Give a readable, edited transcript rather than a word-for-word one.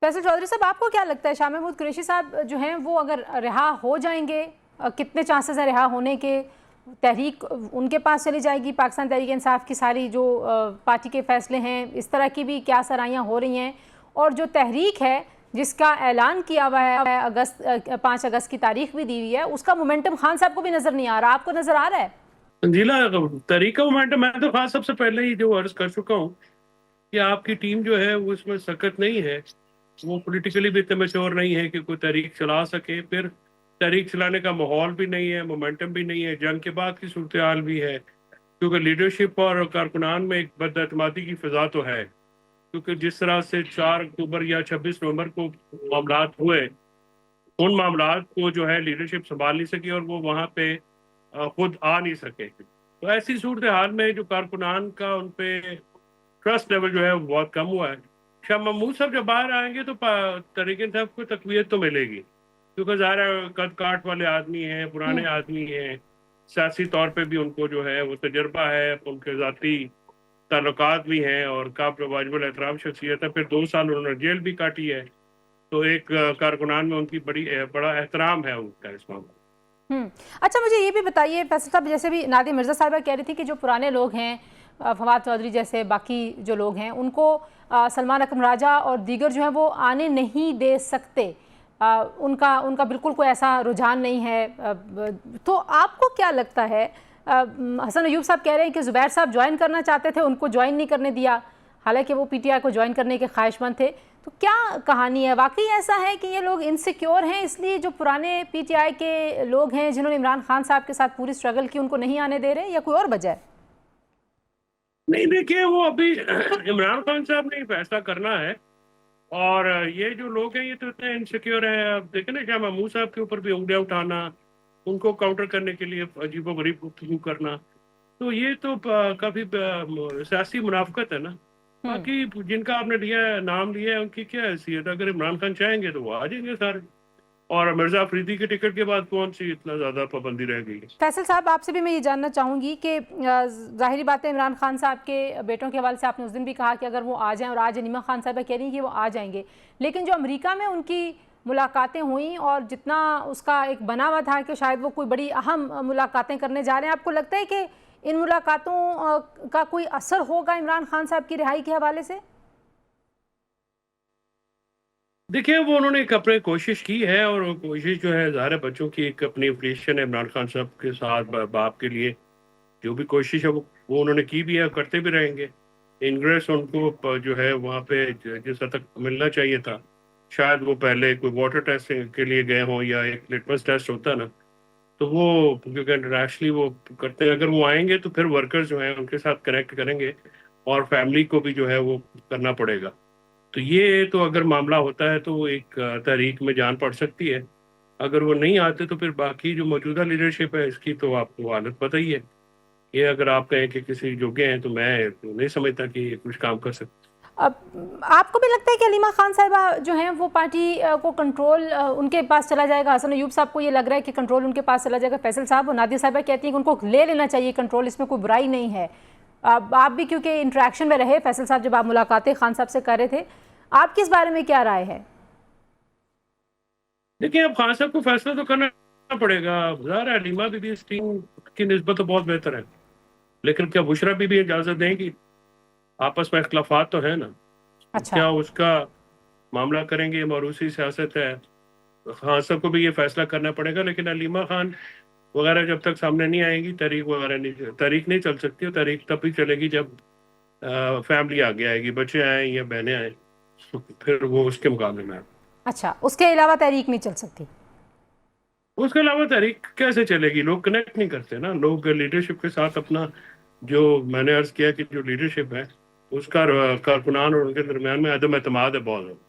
فیصل چودھری صاحب، آپ کو کیا لگتا ہے شاہ محمود قریشی صاحب جو ہیں وہ اگر رہا ہو جائیں گے، کتنے چانسز ہیں رہا ہونے کے؟ تحریک ان کے پاس چلی جائے گی، پاکستان تحریک انصاف کی ساری جو پارٹی کے فیصلے ہیں اس طرح کی بھی کیا سرائیاں ہو رہی ہیں؟ اور جو تحریک ہے جس کا اعلان کیا ہوا ہے 5 اگست کی تاریخ بھی دی ہوئی ہے، اس کا مومنٹم خان صاحب کو بھی نظر نہیں آ رہا، آپ کو نظر آ رہا ہے؟ جیلا تحریک کا مومنٹم میں تو خاص سب سے پہلے ہی جو عرض کر چکا ہوں کہ آپ کی ٹیم جو ہے وہ اس میں سخت نہیں ہے، وہ پولیٹیکلی بھی اتنے میچور نہیں ہے کہ کوئی تحریک چلا سکے، پھر تحریک چلانے کا ماحول بھی نہیں ہے، مومنٹم بھی نہیں ہے، جنگ کے بعد کی صورتحال بھی ہے، کیونکہ لیڈرشپ اور کارکنان میں ایک بد اعتمادی کی فضا تو ہے، کیونکہ جس طرح سے 4 اکتوبر یا 26 نومبر کو معاملات ہوئے، ان معاملات کو جو ہے لیڈرشپ سنبھال نہیں سکی اور وہ وہاں پہ خود آ نہیں سکے، تو ایسی صورتحال میں جو کارکنان کا ان پہ ٹرسٹ لیول جو ہے وہ بہت کم ہوا ہے۔ شاہ محمود صاحب جب باہر آئیں گے تو تحریک انصاف کو تقویت تو ملے گی، کیونکہ ظاہر قد کاٹ والے آدمی ہیں، پرانے آدمی ہیں، سیاسی طور پہ بھی ان کو جو ہے وہ تجربہ ہے، ان کے ذاتی تعلقات بھی ہیں اور قابل واجب الاحترام شخصیت ہے، پھر 2 سال انہوں نے جیل بھی کاٹی ہے، تو ایک کارکنان میں ان کی بڑا احترام ہے ان کا اس معاملے۔ اچھا، مجھے یہ بھی بتائیے فیصل صاحب، جیسے بھی نادیہ مرزا صاحبہ کہہ رہی تھی کہ جو پرانے لوگ ہیں، فواد چودھری جیسے باقی جو لوگ ہیں، ان کو سلمان اکرم راجہ اور دیگر جو ہیں وہ آنے نہیں دے سکتے، ان کا بالکل کوئی ایسا رجحان نہیں ہے، تو آپ کو کیا لگتا ہے؟ حسن ایوب صاحب کہہ رہے ہیں کہ زبیر صاحب جوائن کرنا چاہتے تھے، ان کو جوائن نہیں کرنے دیا، حالانکہ وہ پی ٹی آئی کو جوائن کرنے کے خواہش مند تھے، تو کیا کہانی ہے؟ واقعی ایسا ہے کہ یہ لوگ انسیکیور ہیں، اس لیے جو پرانے پی ٹی آئی کے لوگ ہیں جنہوں نے عمران خان صاحب کے ساتھ پوری سٹرگل کی، ان کو نہیں آنے دے رہے، یا کوئی اور وجہ ہے؟ نہیں، دیکھیں وہ ابھی عمران خان صاحب نے فیصلہ کرنا ہے، اور یہ جو لوگ ہیں یہ تو اتنے انسیکیور ہیں۔ اب دیکھیں نا، شاہ محمود صاحب کے اوپر بھی انگلیاں اٹھانا، ان کو کاؤنٹر کرنے کے لیے عجیب و غریب گفتگو کرنا، تو یہ تو کافی سیاسی منافقت ہے نا۔ باقی جن کا آپ نے نام لیا ہے ان کی کیا حیثیت؟ اگر عمران خان چاہیں گے تو وہ آ جائیں گے سارے، اور مرزا افریدی کے ٹکٹ کے بعد کون سی اتنا زیادہ پابندی رہ گئی ہے؟ فیصل صاحب، آپ سے بھی میں یہ جاننا چاہوں گی کہ ظاہری بات ہے، عمران خان صاحب کے بیٹوں کے حوالے سے آپ نے اس دن بھی کہا کہ اگر وہ آ جائیں، اور آج نیما خان صاحبہ کہہ رہی ہیں کہ وہ آ جائیں گے، لیکن جو امریکہ میں ان کی ملاقاتیں ہوئیں اور جتنا اس کا ایک بنا ہوا تھا کہ شاید وہ کوئی بڑی اہم ملاقاتیں کرنے جا رہے ہیں، آپ کو لگتا ہے کہ ان ملاقاتوں کا کوئی اثر ہوگا عمران خان صاحب کی رہائی کے حوالے سے؟ دیکھیں، وہ انہوں نے ایک اپنے کوشش کی ہے، اور وہ کوشش جو ہے ظاہر بچوں کی ایک اپنی افیلیشن ہے عمران خان صاحب کے ساتھ، باپ کے لیے جو بھی کوشش ہے وہ انہوں نے کی بھی ہے، کرتے بھی رہیں گے۔ انگریس ان کو جو ہے وہاں پہ جس حد تک ملنا چاہیے تھا، شاید وہ پہلے کوئی واٹر ٹیسٹ کے لیے گئے ہوں، یا ایک لٹمس ٹیسٹ ہوتا نا، تو وہ کیونکہ انٹرنیشنلی وہ کرتے ہیں، اگر وہ آئیں گے تو پھر ورکرز جو ہیں ان کے ساتھ کنیکٹ کریں گے، اور فیملی کو بھی جو ہے وہ کرنا پڑے گا، تو یہ تو اگر معاملہ ہوتا ہے تو وہ ایک تحریک میں جان پڑ سکتی ہے۔ اگر وہ نہیں آتے تو پھر باقی جو موجودہ لیڈرشپ ہے اس کی تو آپ کو حالت پتہ ہی ہے۔ یہ اگر آپ کہیں کہ کسی جوگے ہیں تو میں نہیں سمجھتا کہ یہ کچھ کام کر سکتے۔ آپ کو بھی لگتا ہے کہ علیمہ خان صاحبہ جو ہیں وہ پارٹی کو کنٹرول ان کے پاس چلا جائے گا؟ حسن ایوب صاحب کو یہ لگ رہا ہے کہ کنٹرول ان کے پاس چلا جائے گا، فیصل صاحب اور نادیہ صاحبہ کہتی ہیں کہ ان کو لے لینا چاہیے کنٹرول، اس میں کوئی برائی نہیں ہے۔ آپ بھی کیونکہ انٹریکشن میں رہے فیصل صاحب، جب آپ ملاقاتیں خان صاحب سے کر رہے تھے، آپ کس بارے میں کیا رائے ہے؟ دیکھیں، اب خان صاحب کو فیصلہ تو کرنا پڑے گا، ظاہر ہے علیمہ بھی اس ٹیم کی نسبت تو بہت بہتر ہے، لیکن کیا بشرا بھی اجازت دیں گی؟ آپس میں اختلافات تو ہے نا، اچھا، کیا اس کا معاملہ کریں گے؟ موروثی سیاست ہے، خان صاحب کو بھی یہ فیصلہ کرنا پڑے گا، لیکن علیمہ خان وغیرہ جب تک سامنے نہیں آئے گی تحریک وغیرہ تحریک نہیں چل سکتی، اور تحریک تب بھی چلے گی جب فیملی آگے آئے گی، بچے آئیں یا بہنیں آئیں، پھر وہ اس کے مقابلے میں آئے۔ اچھا، اس کے علاوہ تحریک نہیں چل سکتی؟ اس کے علاوہ تحریک کیسے چلے گی؟ لوگ کنیکٹ نہیں کرتے نا، لوگ لیڈرشپ کے ساتھ اپنا، جو میں نے عرض کیا کہ جو لیڈرشپ ہے اس کا کارکنان اور ان کے درمیان میں عدم اعتماد ہے بہت زیادہ۔